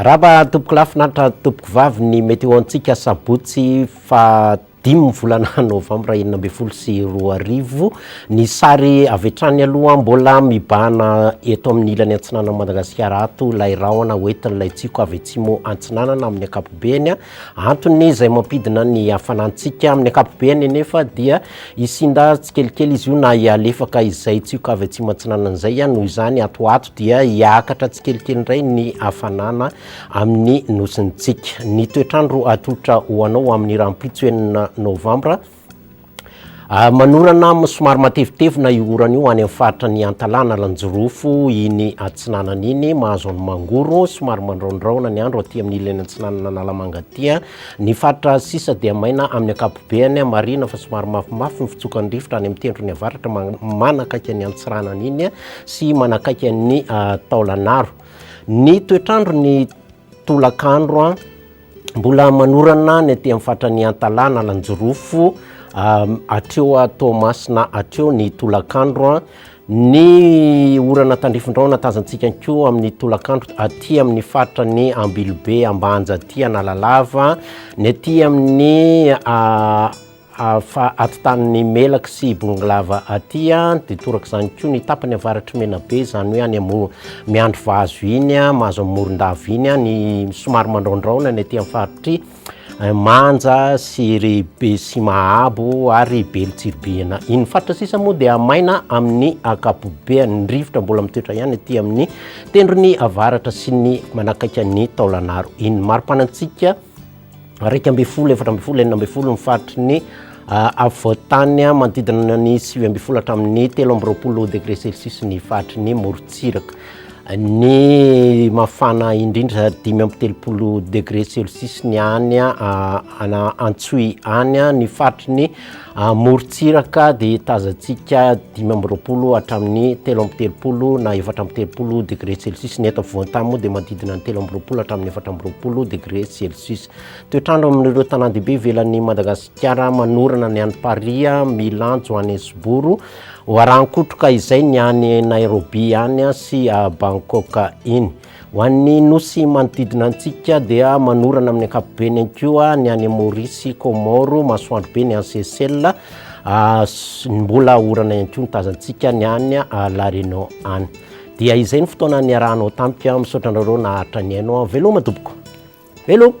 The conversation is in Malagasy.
Raba tompoko lafinaritra tompoko vavy ny météo antsika sabotsy fa 5 volana novambra 2024 ny sary avy hatrany aloha mbola mibahana eto amin'ny ilany antsinanana Madagasikara ato lay rahona hoentin'ilay tsiko avy atsimo antsinanana amin'ny ankapobeny antony izay mampidina ny hafanantsika amin'ny ankapobeny nefa dia isinda tsikelikely izy io na ialefaka izay tsiko avy atsimo antsinanana izay noho izany ato dia hiakatra tsikelikely indray ny hafanana amin'ny nosintsika ny toetrandro atolotra hoanao amin'ny rahampitso enina novambra manorana somary matevitevina io orana io any amin'ny faritra ny Antalana Lanjorofo iny antsinanana iny mahazo ny mangoro somary mandraondraona ny andro aty amin'ny ilany antsinanana Analamanga aty ny faritra sisa dia maina amin'ny ankapobeny marina fa somary mafimafy ny fitsokan'ny rivotra any amin'ny tendrony avaratra manakaiky ny antsiranana iny sy manakaiky ny taolanaro ny toetrandro ny tolakandro mbola manorana ny aty amin'ny faritra ny Antalana Lanjorofo atreo Toamasina atreo ny tolakandro ny orana tandrifindraona tazantsika ko amin'ny tolakandro aty amin'ny faritra ny Ambilobe Ambanja aty Analalava ny aty amin'ny fa atitan'ny Melaka sy Bonglava aty de toraka zany ko ny tapany avaratry Menabe zany hoe any miandro vahazo iny mahazo Morondava iny ny somary mandraondraona ny aty amin'ny faritry Manja sy Rebe sy Mahabo ary Belitsiribena iny faritra sisa moa dia maina amin'ny ankapobeny ny rivotra mbola mitoetra ihany aty amin'ny tendrony avaratra sy ny manakaiky ny taolanaro iny marim-panantsika 240 ny faritry ny afovoantany manodidina ny 7 hatramin'ny 13 degré Celsius ny faritry ny Morotsiraka ny mafana indrindra 13 degré Celsius ny any Antsoy any ny faritry ny Morotsiraka de tazantsika 13 hatramin'ny 13 na 14 degré Celsius ny eto afovoantany moa de manodidina ny 13 hatramin'ny 14 degré Celsius toetrandro amin'ireo tanàn-dehibe velan'ny Madagasikara manorana ny any Paris Milan Johannesburg Hoarankotroka izay ny any Nairobi any sy Bangkok iny ho an'ny nosy manodidina antsika dia manorana amin'ny ankapobeny koa ny any Maurice Comoro masoandro be ny any Seychelles mbola orana ihany koa tazantsika ny any La Réunion any dia izay ny fotoana ny arahanao tampoka misaotra anareo naharitra ny aino veloma tompoko velo